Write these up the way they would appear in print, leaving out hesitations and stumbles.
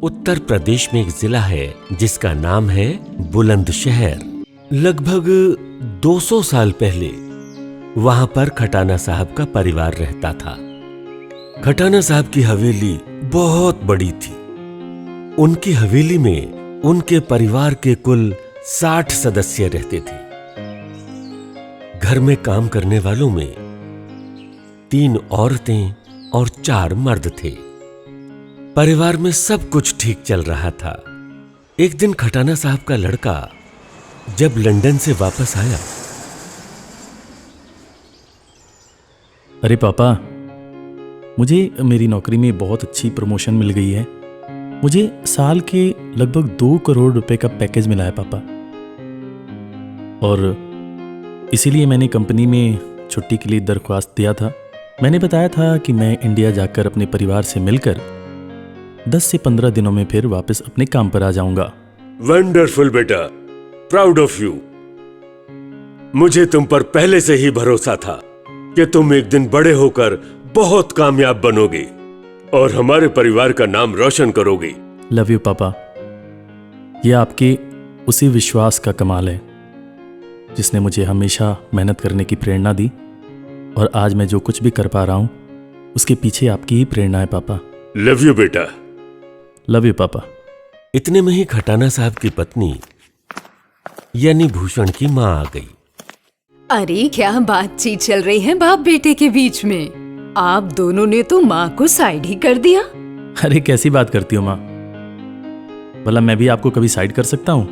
उत्तर प्रदेश में एक जिला है जिसका नाम है बुलंदशहर। लगभग 200 साल पहले वहां पर खटाना साहब का परिवार रहता था। खटाना साहब की हवेली बहुत बड़ी थी। उनकी हवेली में उनके परिवार के कुल 60 सदस्य रहते थे। घर में काम करने वालों में 3 औरतें और 4 मर्द थे। परिवार में सब कुछ ठीक चल रहा था। एक दिन खटाना साहब का लड़का जब लंदन से वापस आया। अरे पापा, मुझे मेरी नौकरी में बहुत अच्छी प्रमोशन मिल गई है। मुझे साल के लगभग 2 करोड़ रुपए का पैकेज मिला है पापा। और इसीलिए मैंने कंपनी में छुट्टी के लिए दरख्वास्त दिया था। मैंने बताया था कि मैं इंडिया जाकर अपने परिवार से मिलकर 10 से 15 दिनों में फिर वापस अपने काम पर आ जाऊंगा। वंडरफुल बेटा, प्राउड ऑफ यू। मुझे तुम पर पहले से ही भरोसा था कि तुम एक दिन बड़े होकर बहुत कामयाब बनोगे और हमारे परिवार का नाम रोशन करोगे। लव यू पापा। यह आपके उसी विश्वास का कमाल है जिसने मुझे हमेशा मेहनत करने की प्रेरणा दी, और आज मैं जो कुछ भी कर पा रहा हूं उसके पीछे आपकी ही प्रेरणा है पापा। लव यू बेटा। लव यू पापा। इतने में ही खटाना साहब की पत्नी यानी भूषण की माँ आ गई। अरे क्या बातचीत चल रही है बाप बेटे के बीच में। आप दोनों ने तो माँ को साइड ही कर दिया। अरे कैसी बात करती हो माँ? भला मैं भी आपको कभी साइड कर सकता हूँ?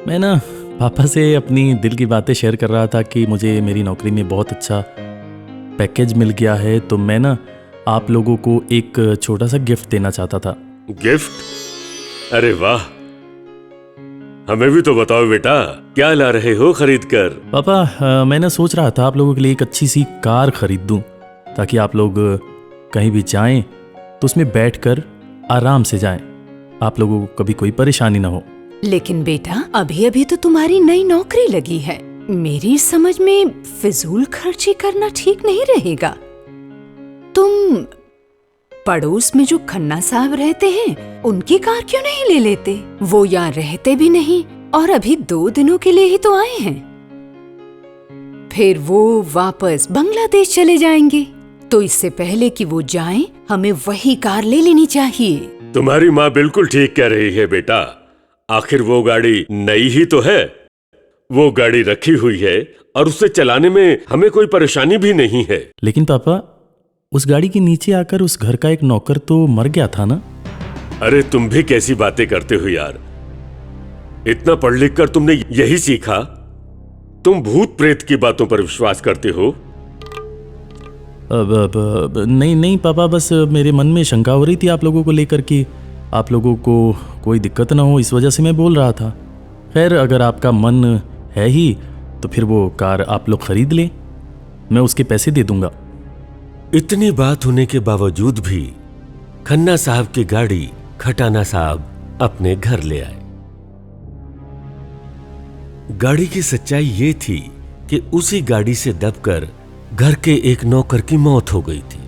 मैं ना पापा से अपनी दिल की बातें शेयर कर रहा था कि मुझे मेरी नौकरी में बहुत अच्छा पैकेज मिल गया है, तो मैं ना आप लोगों को एक छोटा सा गिफ्ट देना चाहता था। गिफ्ट? अरे वाह, हमें भी तो बताओ बेटा, क्या ला रहे हो खरीद कर? पापा, मैं ना सोच रहा था आप लोगों के लिए एक अच्छी सी कार खरीद दूं, ताकि आप लोग कहीं भी जाएं तो उसमें बैठकर आराम से जाएं, आप लोगों को कभी कोई परेशानी ना हो। लेकिन बेटा, अभी अभी तो तुम्हारी नई नौकरी लगी है। मेरी समझ में फिजूल खर्ची करना ठीक नहीं रहेगा। तुम पड़ोस में जो खन्ना साहब रहते हैं उनकी कार क्यों नहीं ले लेते? वो यहाँ रहते भी नहीं और अभी 2 दिनों के लिए ही तो आए हैं। फिर वो वापस बांग्लादेश चले जाएंगे, तो इससे पहले कि वो जाएं, हमें वही कार ले लेनी चाहिए। तुम्हारी माँ बिल्कुल ठीक कह रही है बेटा। आखिर वो गाड़ी नई ही तो है। वो गाड़ी रखी हुई है और उसे चलाने में हमें कोई परेशानी भी नहीं है। लेकिन पापा, उस गाड़ी के नीचे आकर उस घर का एक नौकर तो मर गया था ना? अरे तुम भी कैसी बातें करते हो यार। इतना पढ़ लिख कर तुमने यही सीखा? तुम भूत प्रेत की बातों पर विश्वास करते हो? नहीं पापा, बस मेरे मन में शंका हो रही थी आप लोगों को लेकर कि आप लोगों को कोई दिक्कत ना हो, इस वजह से मैं बोल रहा था। खैर, अगर आपका मन है ही तो फिर वो कार आप लोग खरीद लें, मैं उसके पैसे दे दूंगा। इतनी बात होने के बावजूद भी खन्ना साहब की गाड़ी खटाना साहब अपने घर ले आए। गाड़ी की सच्चाई ये थी कि उसी गाड़ी से दबकर घर के एक नौकर की मौत हो गई थी।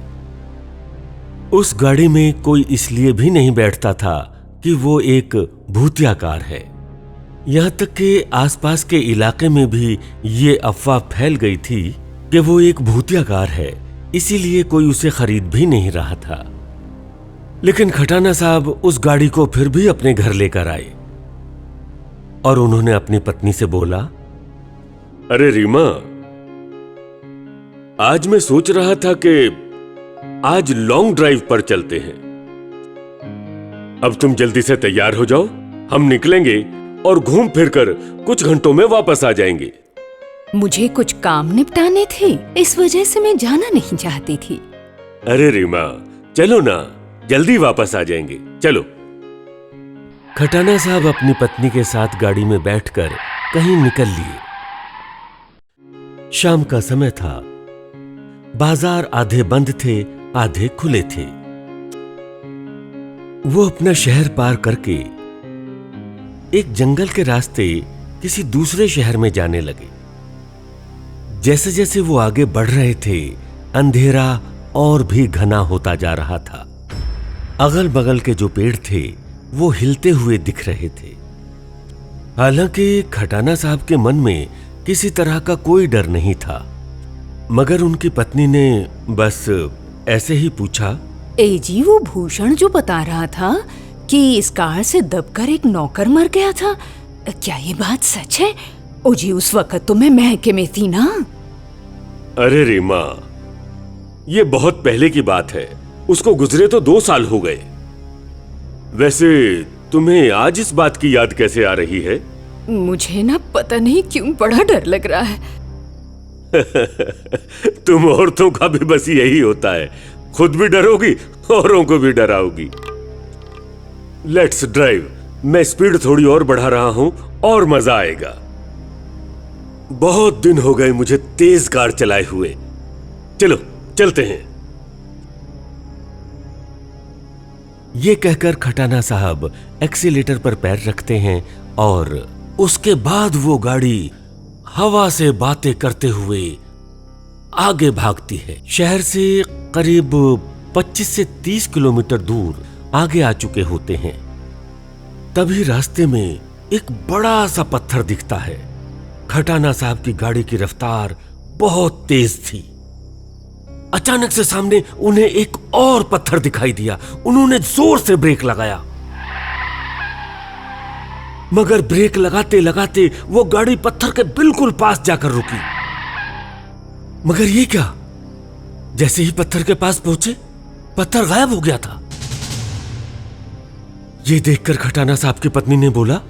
उस गाड़ी में कोई इसलिए भी नहीं बैठता था कि वो एक भूतिया कार है। यहां तक कि आसपास के इलाके में भी ये अफवाह फैल गई थी कि वो एक भूतिया कार है, इसीलिए कोई उसे खरीद भी नहीं रहा था। लेकिन खटाना साहब उस गाड़ी को फिर भी अपने घर लेकर आए और उन्होंने अपनी पत्नी से बोला, अरे रीमा, आज मैं सोच रहा था कि आज लॉन्ग ड्राइव पर चलते हैं। अब तुम जल्दी से तैयार हो जाओ, हम निकलेंगे और घूम फिरकर कुछ घंटों में वापस आ जाएंगे। मुझे कुछ काम निपटाने थे, इस वजह से मैं जाना नहीं चाहती थी। अरे रीमा, चलो ना, जल्दी वापस आ जाएंगे, चलो। खटाना साहब अपनी पत्नी के साथ गाड़ी में बैठकर कहीं निकल लिए। शाम का समय था। बाजार आधे बंद थे, आधे खुले थे। वो अपना शहर पार करके एक जंगल के रास्ते किसी दूसरे शहर में जाने लगे। जैसे जैसे वो आगे बढ़ रहे थे, अंधेरा और भी घना होता जा रहा था। अगल बगल के जो पेड़ थे वो हिलते हुए दिख रहे थे। हालांकि खटाना साहब के मन में किसी तरह का कोई डर नहीं था, मगर उनकी पत्नी ने बस ऐसे ही पूछा, ए जी, वो भूषण जो बता रहा था कि इस कार से दबकर एक नौकर मर गया था, क्या ये बात सच है? ओ जी, उस वक्त तो मैं महके में थी ना। अरे रीमा, ये बहुत पहले की बात है, उसको गुजरे तो 2 साल हो गए। वैसे तुम्हें आज इस बात की याद कैसे आ रही है? मुझे ना पता नहीं क्यों बड़ा डर लग रहा है। तुम औरतों का भी बस यही होता है, खुद भी डरोगी औरों को भी डराओगी। लेट्स ड्राइव, मैं स्पीड थोड़ी और बढ़ा रहा हूं और मजा आएगा। बहुत दिन हो गए मुझे तेज कार चलाए हुए। चलो चलते हैं। ये कहकर खटाना साहब एक्सीलेटर पर पैर रखते हैं और उसके बाद वो गाड़ी हवा से बातें करते हुए आगे भागती है। शहर से करीब 25 से 30 किलोमीटर दूर आगे आ चुके होते हैं। तभी रास्ते में एक बड़ा सा पत्थर दिखता है। खटाना साहब की गाड़ी की रफ्तार बहुत तेज थी। अचानक से सामने उन्हें एक और पत्थर दिखाई दिया। उन्होंने जोर से ब्रेक लगाया, मगर ब्रेक लगाते लगाते वो गाड़ी पत्थर के बिल्कुल पास जाकर रुकी। मगर ये क्या, जैसे ही पत्थर के पास पहुंचे पत्थर गायब हो गया था। ये देखकर खटाना साहब की पत्नी ने बोला,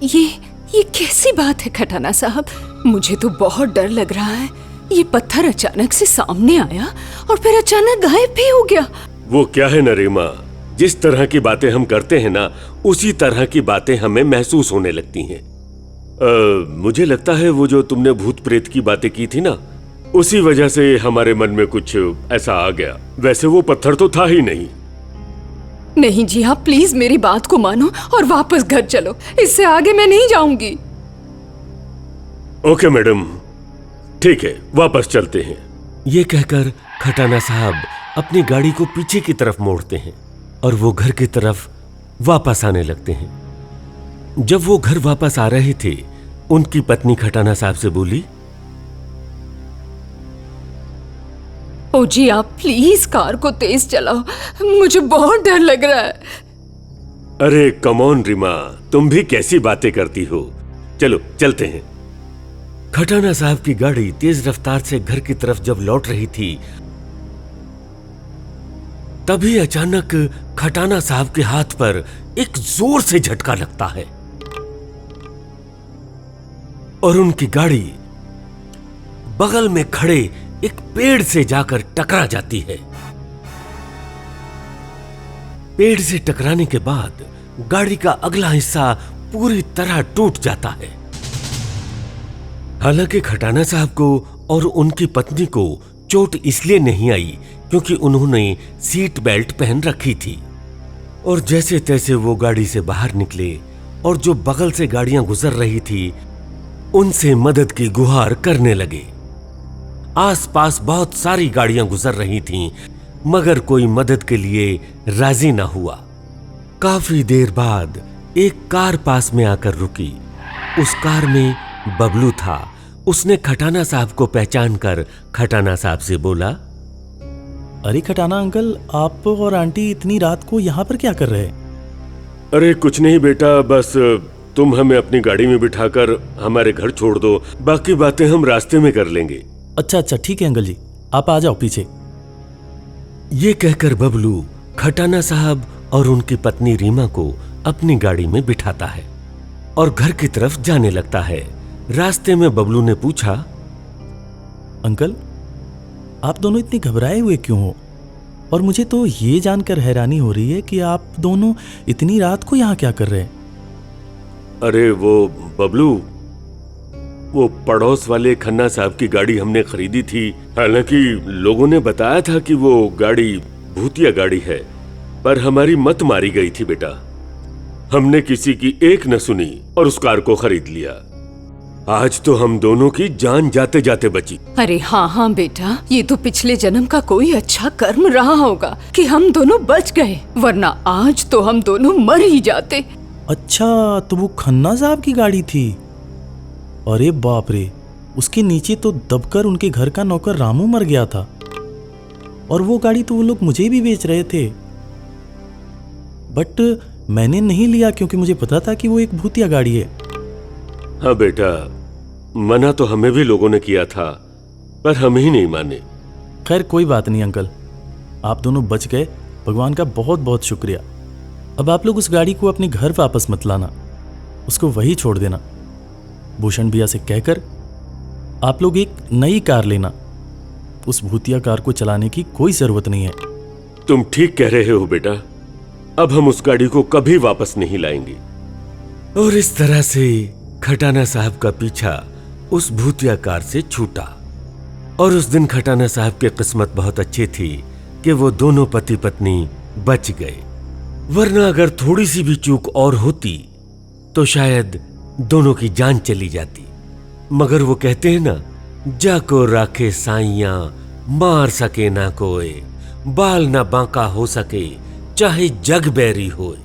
ये कैसी बात है खटाना साहब? मुझे तो बहुत डर लग रहा है। ये पत्थर अचानक से सामने आया और फिर अचानक गायब भी हो गया। वो क्या है ना रीमा, जिस तरह की बातें हम करते हैं ना, उसी तरह की बातें हमें महसूस होने लगती हैं। मुझे लगता है वो जो तुमने भूत प्रेत की बातें की थी ना, उसी वजह से हमारे मन में कुछ ऐसा आ गया। वैसे वो पत्थर तो था ही नहीं। नहीं जी, आप प्लीज मेरी बात को मानो और वापस घर चलो। इससे आगे मैं नहीं जाऊंगी। ओके मैडम, ठीक है, वापस चलते हैं। ये कहकर खटाना साहब अपनी गाड़ी को पीछे की तरफ मोड़ते हैं और वो घर की तरफ वापस आने लगते हैं। जब वो घर वापस आ रहे थे, उनकी पत्नी खटाना साहब से बोली, ओ जी, आप प्लीज कार को तेज चलाओ, मुझे बहुत डर लग रहा है। अरे कम ऑन रीमा, तुम भी कैसी बातें करती हो। चलो चलते हैं। खटाना साहब की गाड़ी तेज रफ्तार से घर की तरफ जब लौट रही थी, तभी अचानक खटाना साहब के हाथ पर एक जोर से झटका लगता है और उनकी गाड़ी बगल में खड़े एक पेड़ से जाकर टकरा जाती है। पेड़ से टकराने के बाद गाड़ी का अगला हिस्सा पूरी तरह टूट जाता है। हालांकि खटाना साहब को और उनकी पत्नी को चोट इसलिए नहीं आई क्योंकि उन्होंने सीट बेल्ट पहन रखी थी और जैसे तैसे वो गाड़ी से बाहर निकले और जो बगल से गाड़ियां गुजर रही थी उनसे मदद की गुहार करने लगे। आसपास बहुत सारी गाड़ियां गुजर रही थीं, मगर कोई मदद के लिए राजी ना हुआ। काफी देर बाद एक कार पास में आकर रुकी। उस कार में बबलू था। उसने खटाना साहब को पहचान कर खटाना साहब से बोला, अरे खटाना अंकल, आप और आंटी इतनी रात को यहाँ पर क्या कर रहे हैं? अरे कुछ नहीं बेटा, बस तुम हमें अपनी गाड़ी में बिठाकर हमारे घर छोड़ दो, बाकी बातें हम रास्ते में कर लेंगे। अच्छा, ठीक है अंकल जी, आप आ जाओ पीछे। ये कहकर बबलू खटाना साहब और उनकी पत्नी रीमा को अपनी गाड़ी में बिठाता है और घर की तरफ जाने लगता है। रास्ते में बबलू ने पूछा, अंकल, आप दोनों इतने घबराए हुए क्यों हो? और मुझे तो ये जानकर हैरानी हो रही है कि आप दोनों इतनी रात को यहाँ क्या कर रहे हैं? अरे वो बबलू, वो पड़ोस वाले खन्ना साहब की गाड़ी हमने खरीदी थी। हालांकि लोगों ने बताया था कि वो गाड़ी भूतिया गाड़ी है, पर हमारी मत मारी गई थी बेटा। हमने किसी की एक न सुनी और उस कार को खरीद लिया। आज तो हम दोनों की जान जाते जाते बची। अरे हाँ हाँ बेटा, ये तो पिछले जन्म का कोई अच्छा कर्म रहा होगा कि हम दोनों बच गए, वरना आज तो हम दोनों मर ही जाते। अच्छा, तो वो खन्ना साहब की गाड़ी थी। अरे बाप रे, उसके नीचे तो दबकर उनके घर का नौकर रामू मर गया था, और वो गाड़ी तो वो लोग मुझे भी बेच रहे थे, बट मैंने नहीं लिया क्योंकि मुझे पता था कि वो एक भूतिया गाड़ी है। हाँ बेटा, मना तो हमें भी लोगों ने किया था, पर हम ही नहीं माने। खैर कोई बात नहीं अंकल, आप दोनों बच गए, भगवान का बहुत बहुत शुक्रिया। अब आप लोग उस गाड़ी को अपने घर वापस मत लाना, उसको वहीं छोड़ देना। भूषण भैया से कहकर आप लोग एक नई कार लेना, उस भूतिया कार को चलाने की कोई जरूरत नहीं है। तुम ठीक कह रहे हो बेटा, अब हम उस गाड़ी को कभी वापस नहीं लाएंगे। और इस तरह से खटाना साहब का पीछा उस भूतिया कार से छूटा। और उस दिन खटाना साहब की किस्मत बहुत अच्छी थी कि वो दोनों पति पत्नी बच गए, वरना अगर थोड़ी सी भी चूक और होती तो शायद दोनों की जान चली जाती। मगर वो कहते हैं ना, जाको राखे साइयां मार सके ना कोई, बाल ना बांका हो सके चाहे जग बैरी होए।